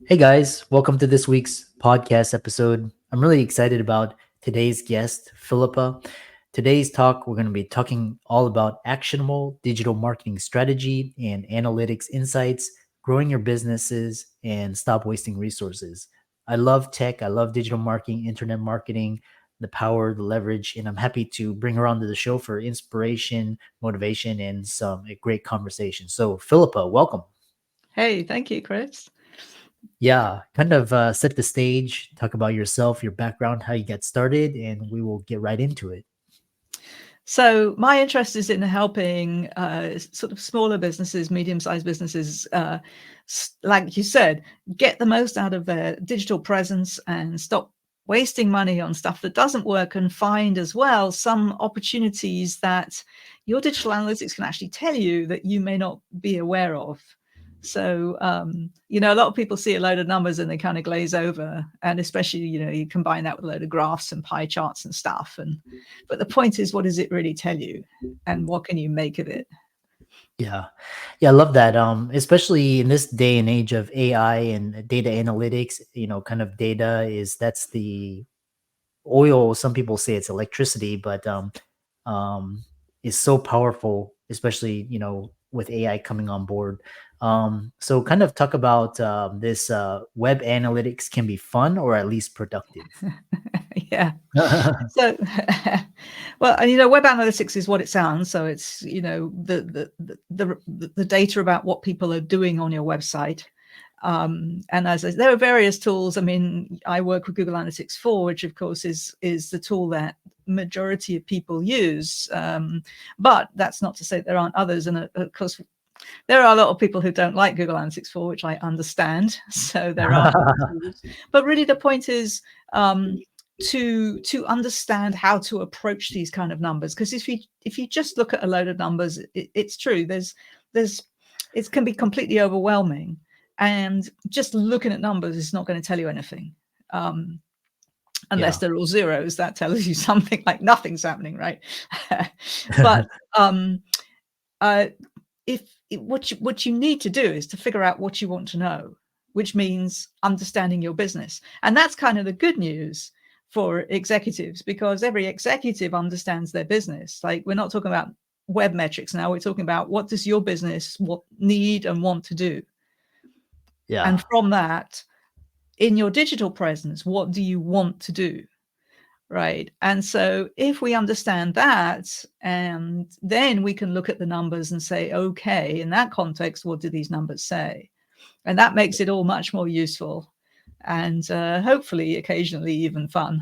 Hey guys, welcome to this week's podcast episode. I'm really excited about today's guest, Philippa. Today's talk, we're going to be talking all about actionable digital marketing strategy and analytics insights, growing your businesses, and stop wasting resources. I love tech, I love digital marketing, internet marketing, the power, the leverage, and I'm happy to bring her onto the show for inspiration, motivation, and some a great conversation. So, Philippa, welcome. Hey, thank you, Chris. Yeah, kind of set the stage, talk about yourself, your background, how you got started, and we will get right into it. So, my interest is in helping sort of smaller businesses, medium-sized businesses, like you said, get the most out of their digital presence and stop wasting money on stuff that doesn't work, and find as well some opportunities that your digital analytics can actually tell you that you may not be aware of. So, a lot of people see a load of numbers and they kind of glaze over. And especially, you combine that with a load of graphs and pie charts and stuff. But the point is, what does it really tell you? And what can you make of it? Yeah. Yeah, I love that. Especially in this day and age of AI and data analytics, kind of data is that's the oil. Some people say it's electricity, but um, is so powerful, especially with AI coming on board. So, kind of talk about this web analytics can be fun or at least productive. Yeah. So, well, and web analytics is what it sounds. So it's the data about what people are doing on your website. And there are various tools. I mean, I work with Google Analytics 4, which of course is the tool that majority of people use. But that's not to say there aren't others. And of course, there are a lot of people who don't like Google Analytics 4, which I understand. So there are other tools. But really, the point is to understand how to approach these kind of numbers. Because if you just look at a load of numbers, it's true. There's it can be completely overwhelming, and just looking at numbers is not going to tell you anything. Unless Yeah. they're all zeros, that tells you something like nothing's happening, right? But um, uh, if what you need to do is to figure out what you want to know, which means understanding your business. And that's kind of the good news for executives, because every executive understands their business. Like, we're not talking about web metrics now, we're talking about what does your business need and want to do. And Yeah. from that, in your digital presence, what do you want to do? Right. And so if we understand that, and then we can look at the numbers and say, okay, in that context, what do these numbers say? And that makes it all much more useful, and hopefully occasionally even fun.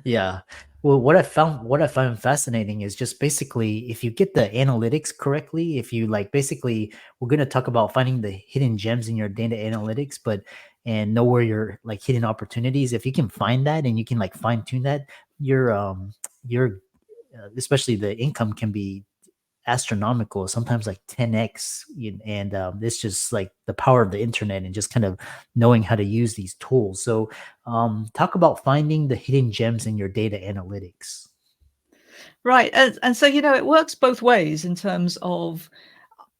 Yeah. Well, what I found fascinating is just basically if you get the analytics correctly, if you like basically we're gonna talk about finding the hidden gems in your data analytics, but and know where your like hidden opportunities. If you can find that and you can like fine tune that, your especially the income can be astronomical, sometimes like 10x. And it's just like the power of the internet and just kind of knowing how to use these tools. So, talk about finding the hidden gems in your data analytics. Right. And so, it works both ways in terms of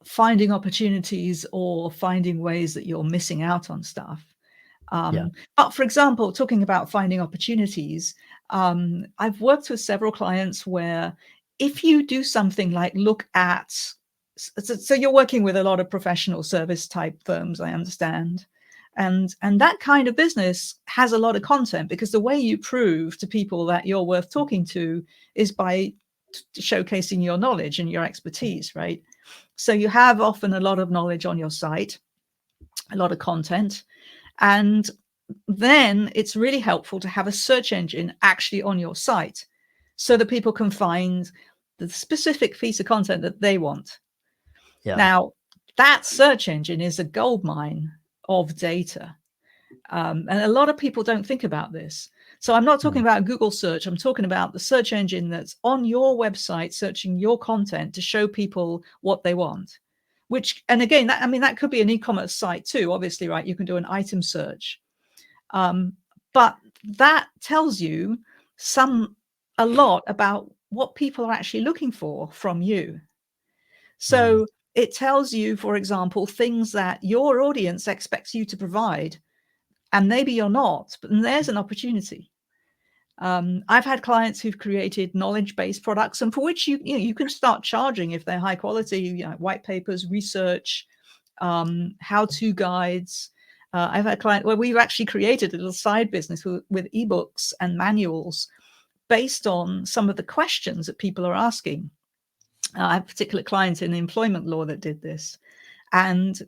finding opportunities or finding ways that you're missing out on stuff. Yeah. But for example, talking about finding opportunities, I've worked with several clients where if you do something like look at, so you're working with a lot of professional service type firms, I understand. And that kind of business has a lot of content, because the way you prove to people that you're worth talking to is by showcasing your knowledge and your expertise, right? So you have often a lot of knowledge on your site, a lot of content, and then it's really helpful to have a search engine actually on your site so that people can find the specific piece of content that they want. Yeah. Now, that search engine is a gold mine of data. And a lot of people don't think about this. So I'm not talking Mm. about Google search. I'm talking about the search engine that's on your website, searching your content to show people what they want. Which, and again, that could be an e-commerce site too, obviously, right? You can do an item search. Um, but that tells you a lot about what people are actually looking for from you. Mm. So it tells you, for example, things that your audience expects you to provide, and maybe you're not, but there's an opportunity. I've had clients who've created knowledge-based products, and for which you can start charging if they're high quality, white papers, research, how-to guides. I've had a client where we've actually created a little side business with ebooks and manuals based on some of the questions that people are asking. I have a particular client in employment law that did this. And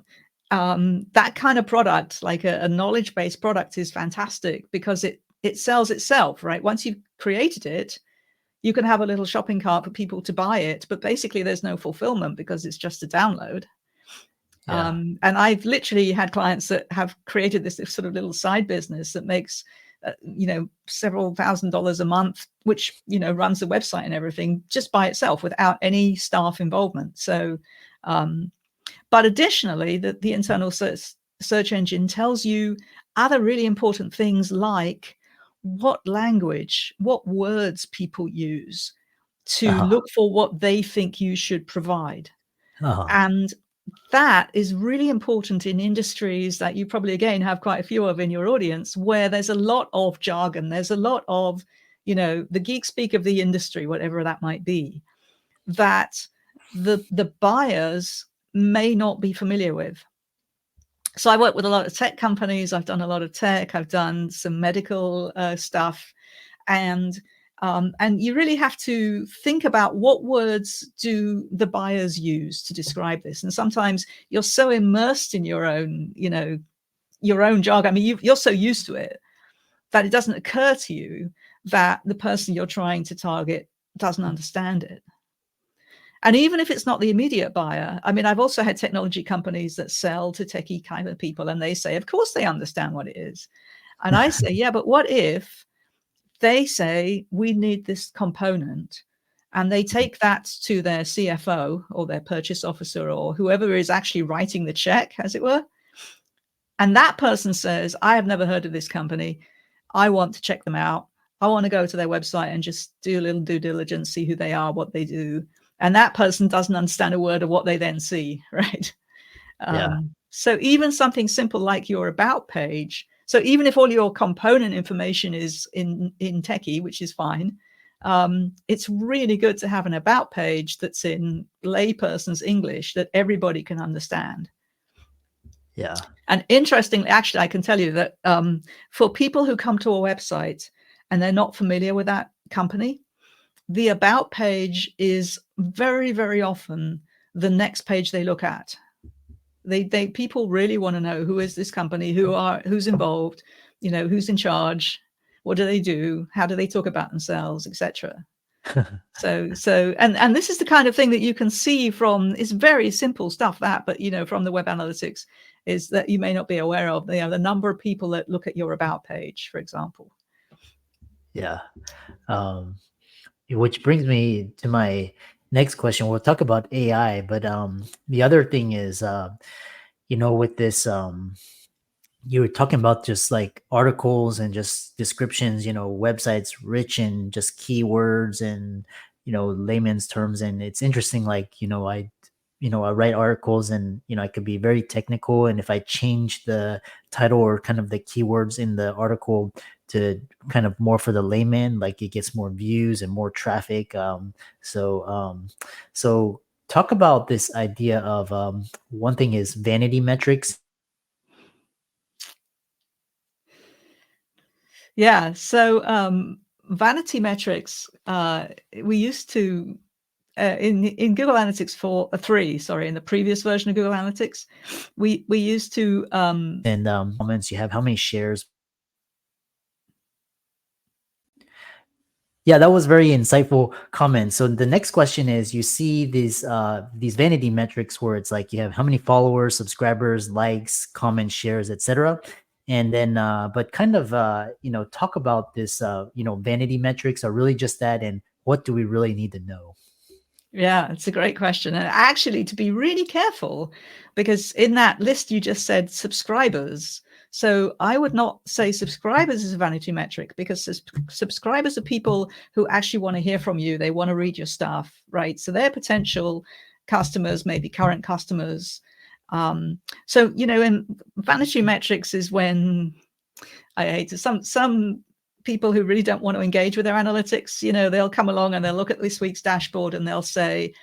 that kind of product, like a knowledge-based product, is fantastic because it sells itself, right? Once you've created it, you can have a little shopping cart for people to buy it, but basically there's no fulfillment because it's just a download. Yeah. And I've literally had clients that have created this sort of little side business that makes several $1,000s a month, which runs the website and everything just by itself without any staff involvement. So but additionally, the internal search engine tells you other really important things, like what language, what words people use to Uh-huh. look for what they think you should provide. Uh-huh. And that is really important in industries that you probably, again, have quite a few of in your audience, where there's a lot of jargon. There's a lot of, the geek speak of the industry, whatever that might be, that the buyers may not be familiar with. So I work with a lot of tech companies. I've done a lot of tech. I've done some medical stuff, and you really have to think about what words do the buyers use to describe this. And sometimes you're so immersed in your own, your own jargon. I mean, you're so used to it that it doesn't occur to you that the person you're trying to target doesn't understand it. And even if it's not the immediate buyer, I mean, I've also had technology companies that sell to techie kind of people, and they say, of course they understand what it is. And I say, yeah, but what if they say, we need this component, and they take that to their CFO or their purchase officer or whoever is actually writing the check, as it were. And that person says, I have never heard of this company. I want to check them out. I want to go to their website and just do a little due diligence, see who they are, what they do. And that person doesn't understand a word of what they then see, right? Yeah. So even something simple like your about page. So even if all your component information is in techie, which is fine, it's really good to have an about page that's in layperson's English that everybody can understand. Yeah. And interestingly, actually, I can tell you that for people who come to a website and they're not familiar with that company, the about page is very, very often the next page they look at. People really want to know, who is this company, who's involved, who's in charge, what do they do, how do they talk about themselves, etc. And this is the kind of thing that you can see from, it's very simple stuff but from the web analytics, is that you may not be aware of, the number of people that look at your about page, for example. Yeah. Which brings me to my next question. We'll talk about AI, but the other thing is, with this, you were talking about just like articles and just descriptions, websites rich in just keywords and, layman's terms. And it's interesting, like, I write articles and, I could be very technical. And if I change the title or kind of the keywords in the article to kind of more for the layman, like it gets more views and more traffic. So talk about this idea of one thing is vanity metrics. Yeah. So vanity metrics, we used to in Google Analytics 3, sorry, in the previous version of Google Analytics, we used to and comments, you have how many shares. Yeah, that was very insightful comment. So the next question is, you see these vanity metrics where it's like you have how many followers, subscribers, likes, comments, shares, etc. And then but kind of talk about this vanity metrics are really just that, and what do we really need to know? Yeah, it's a great question. And actually, to be really careful, because in that list you just said subscribers. So I would not say subscribers is a vanity metric, because subscribers are people who actually want to hear from you. They want to read your stuff, right? So their potential customers, maybe current customers. So, and vanity metrics is when I hate to, some people who really don't want to engage with their analytics, they'll come along and they'll look at this week's dashboard and they'll say,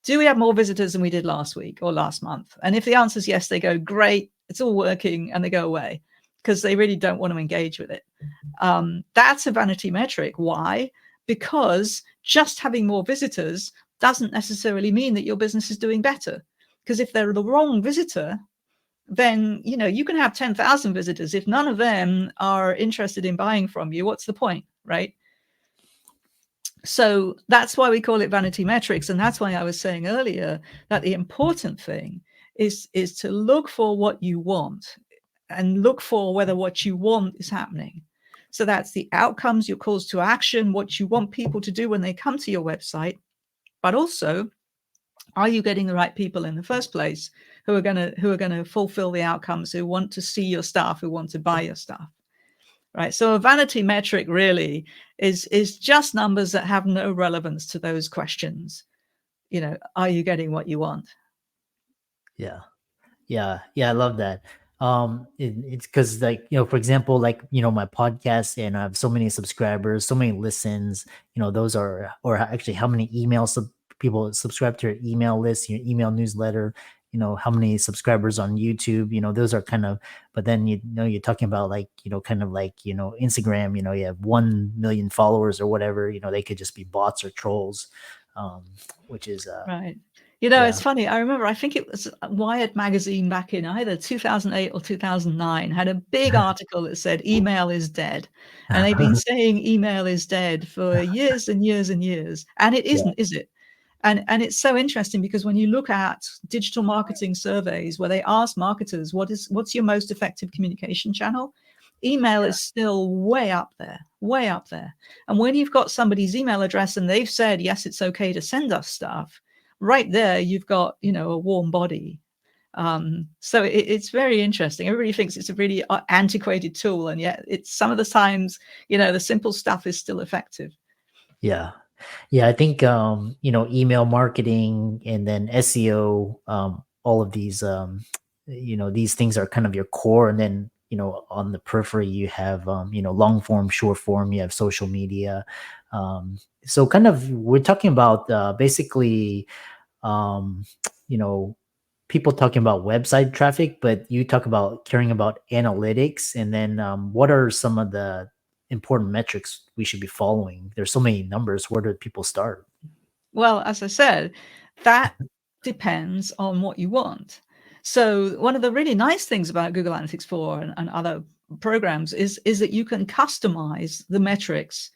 do we have more visitors than we did last week or last month? And if the answer is yes, they go, great, it's all working, and they go away because they really don't want to engage with it. That's a vanity metric. Why? Because just having more visitors doesn't necessarily mean that your business is doing better. Because if they're the wrong visitor, then you can have 10,000 visitors. If none of them are interested in buying from you, what's the point, right? So that's why we call it vanity metrics. And that's why I was saying earlier that the important thing is to look for what you want and look for whether what you want is happening. So that's the outcomes, your calls to action, what you want people to do when they come to your website. But also, are you getting the right people in the first place who are going to fulfill the outcomes, who want to see your stuff, who want to buy your stuff? Right. So a vanity metric really is just numbers that have no relevance to those questions. Are you getting what you want? Yeah. Yeah, I love that. It's because, like, for example, like, my podcast, and I have so many subscribers, so many listens. Those are, or actually, how many emails people subscribe to your email list, your email newsletter. How many subscribers on YouTube. Those are kind of. But then you're talking about, like, kind of like, Instagram. You have 1 million followers or whatever. They could just be bots or trolls, which is Right. yeah. It's funny. I remember, I think it was Wired magazine back in either 2008 or 2009 had a big article that said email is dead. And they've been saying email is dead for years and years and years. And it Yeah. isn't, is it? And it's so interesting because when you look at digital marketing surveys where they ask marketers, what's your most effective communication channel? Email is still way up there, way up there. And when you've got somebody's email address and they've said, yes, it's okay to send us stuff, right there, you've got, a warm body. So it's very interesting. Everybody thinks it's a really antiquated tool, and yet it's some of the times, the simple stuff is still effective. Yeah. Yeah, I think email marketing and then SEO, all of these these things are kind of your core, and then on the periphery you have long form, short form, you have social media. So kind of we're talking about basically um, you know people talking about website traffic, but you talk about caring about analytics, and then what are some of the important metrics we should be following? There's so many numbers. Where do people start? Well, as I said, that depends on what you want. So one of the really nice things about Google Analytics 4 and other programs is that you can customize the metrics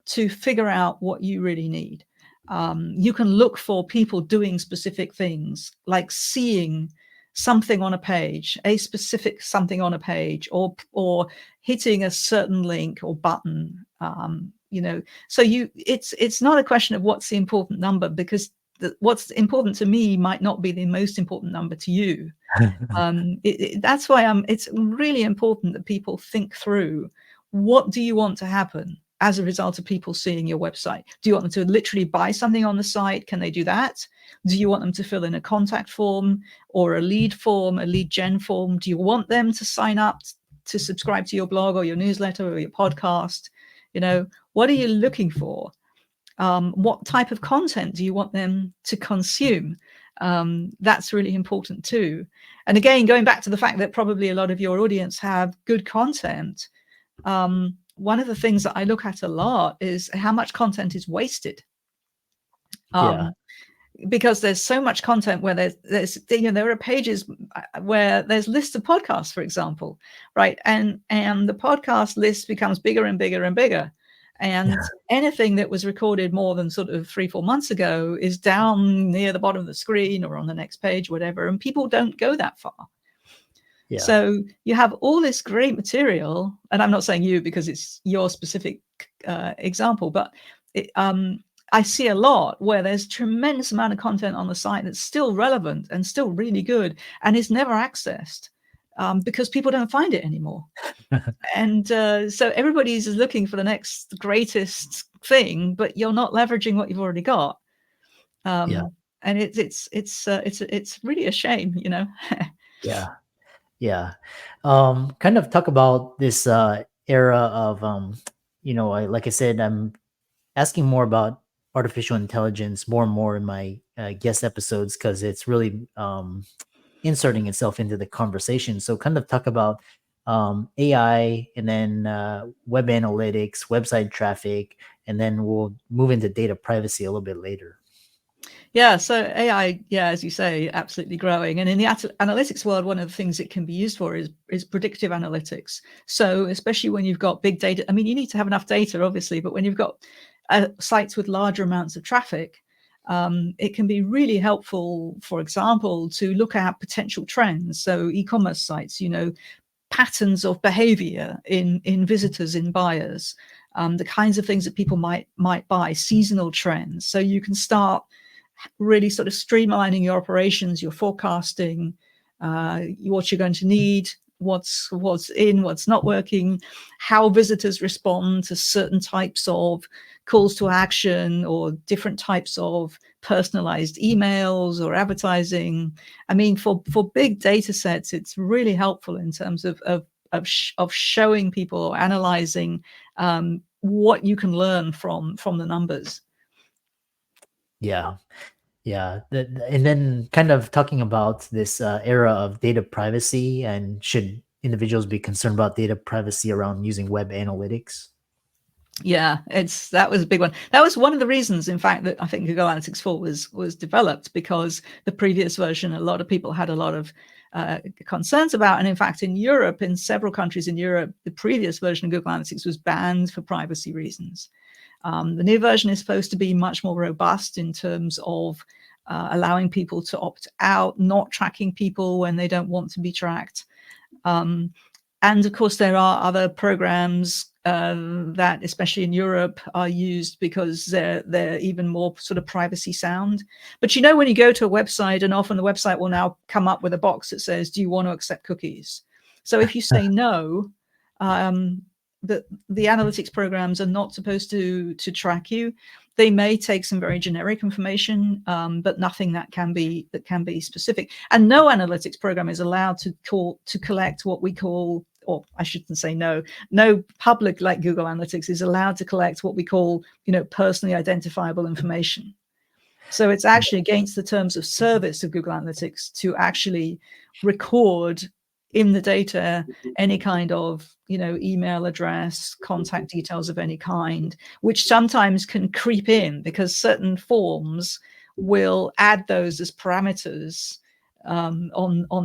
to figure out what you really need. You can look for people doing specific things, like seeing something on a page, a specific something on a page, or hitting a certain link or button. So it's not a question of what's the important number, because what's important to me might not be the most important number to you. That's why it's really important that people think through, what do you want to happen as a result of people seeing your website? Do you want them to literally buy something on the site? Can they do that? Do you want them to fill in a contact form or a lead gen form? Do you want them to sign up to subscribe to your blog or your newsletter or your podcast? What are you looking for? What type of content do you want them to consume? That's really important too. And again, going back to the fact that probably a lot of your audience have good content, one of the things that I look at a lot is how much content is wasted. Yeah. Because there's so much content where there are pages where there's lists of podcasts, for example, right? And the podcast list becomes bigger and bigger and bigger. And anything that was recorded more than sort of 3-4 months ago is down near the bottom of the screen or on the next page, whatever. And people don't go that far. Yeah. So you have all this great material, and I'm not saying you because it's your specific example, but I see a lot where there's tremendous amount of content on the site that's still relevant and still really good and is never accessed because people don't find it anymore. And so everybody's looking for the next greatest thing, but you're not leveraging what you've already got. Yeah. and it's really a shame, you know. Yeah. Yeah. Kind of talk about this era of like I said, I'm asking more about artificial intelligence more and more in my guest episodes because it's really inserting itself into the conversation. So kind of talk about AI and then web analytics, website traffic, and then we'll move into data privacy a little bit later. Yeah, so AI, yeah, as you say, absolutely growing. And in the analytics world, one of the things it can be used for is predictive analytics. So especially when you've got big data, I mean, you need to have enough data, obviously, but when you've got sites with larger amounts of traffic, it can be really helpful, for example, to look at potential trends. So e-commerce sites, patterns of behavior in visitors, in buyers, the kinds of things that people might buy, seasonal trends. So you can start really sort of streamlining your operations, your forecasting, what you're going to need, what's in, what's not working, how visitors respond to certain types of calls to action or different types of personalized emails or advertising. I mean, for big data sets, it's really helpful in terms of showing people or analyzing what you can learn from the numbers. Yeah. Yeah, and then kind of talking about this era of data privacy and should individuals be concerned about data privacy around using web analytics? Yeah, that was a big one. That was one of the reasons, in fact, that I think Google Analytics 4 was developed, because the previous version, a lot of people had a lot of concerns about. And in fact, in Europe, in several countries in Europe, the previous version of Google Analytics was banned for privacy reasons. The new version is supposed to be much more robust in terms of allowing people to opt out, not tracking people when they don't want to be tracked. And of course, there are other programs that, especially in Europe, are used because they're even more sort of privacy sound. But when you go to a website, and often the website will now come up with a box that says, "Do you want to accept cookies?" So if you say no, the analytics programs are not supposed to track you. They may take some very generic information, but nothing that can be specific. And no analytics program is allowed to collect what we call, or I shouldn't say no public like Google Analytics is allowed to collect what we call, personally identifiable information. So it's actually against the terms of service of Google Analytics to actually record in the data any kind of, email address, contact details of any kind, which sometimes can creep in because certain forms will add those as parameters on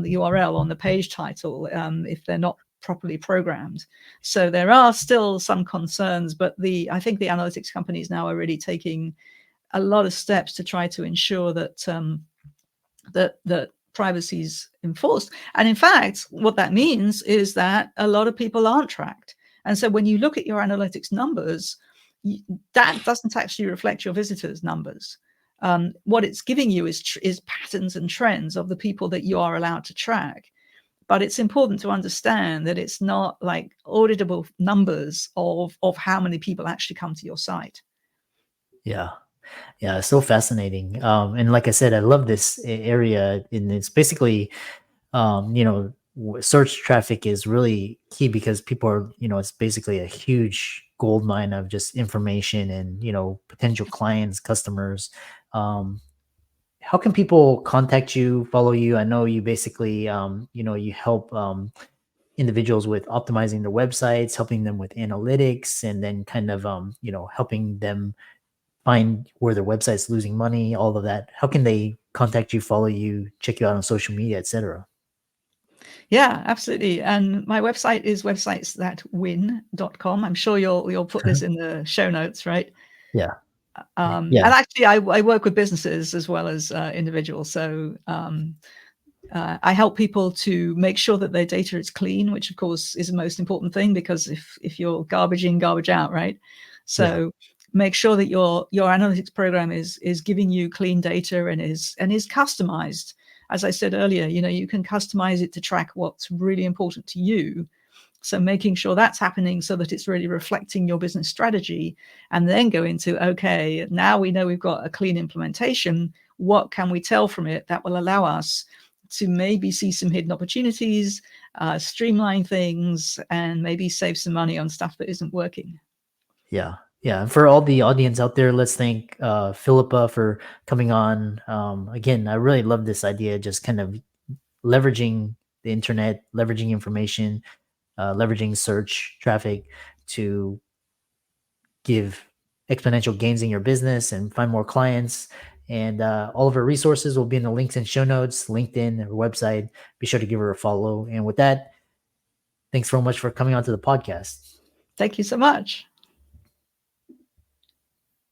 the URL, on the page title, if they're not properly programmed. So there are still some concerns, but I think the analytics companies now are really taking a lot of steps to try to ensure that that privacy is enforced. And in fact, what that means is that a lot of people aren't tracked. And so when you look at your analytics numbers, that doesn't actually reflect your visitors' numbers. What it's giving you is patterns and trends of the people that you are allowed to track. But it's important to understand that it's not like auditable numbers of how many people actually come to your site. Yeah. Yeah, so fascinating. And like I said, I love this area, and it's basically, search traffic is really key because people are, it's basically a huge gold mine of just information and potential clients, customers. Um, how can people contact you, follow you? I know you basically, you help individuals with optimizing their websites, helping them with analytics, and then kind of, helping them find where their website's losing money, all of that. How can they contact you, follow you, check you out on social media, etc.? Yeah, absolutely. And my website is websitesthatwin.com. I'm sure you'll put this in the show notes, right? Yeah. And Yeah. actually, I work with businesses as well as individuals. So I help people to make sure that their data is clean, which of course is the most important thing, because if you're garbage in, garbage out, right? Yeah. So make sure that your analytics program is giving you clean data and is customized. As I said earlier, you can customize it to track what's really important to you. So making sure that's happening so that it's really reflecting your business strategy, and then go into, okay, now we know we've got a clean implementation. what can we tell from it that will allow us to maybe see some hidden opportunities, streamline things, and maybe save some money on stuff that isn't working. Yeah. Yeah. And for all the audience out there, let's thank Philippa for coming on. Again, I really love this idea, just kind of leveraging the internet, leveraging information, leveraging search traffic to give exponential gains in your business and find more clients. And all of our resources will be in the links and show notes, LinkedIn, our website. Be sure to give her a follow. And with that, thanks so much for coming onto the podcast. Thank you so much.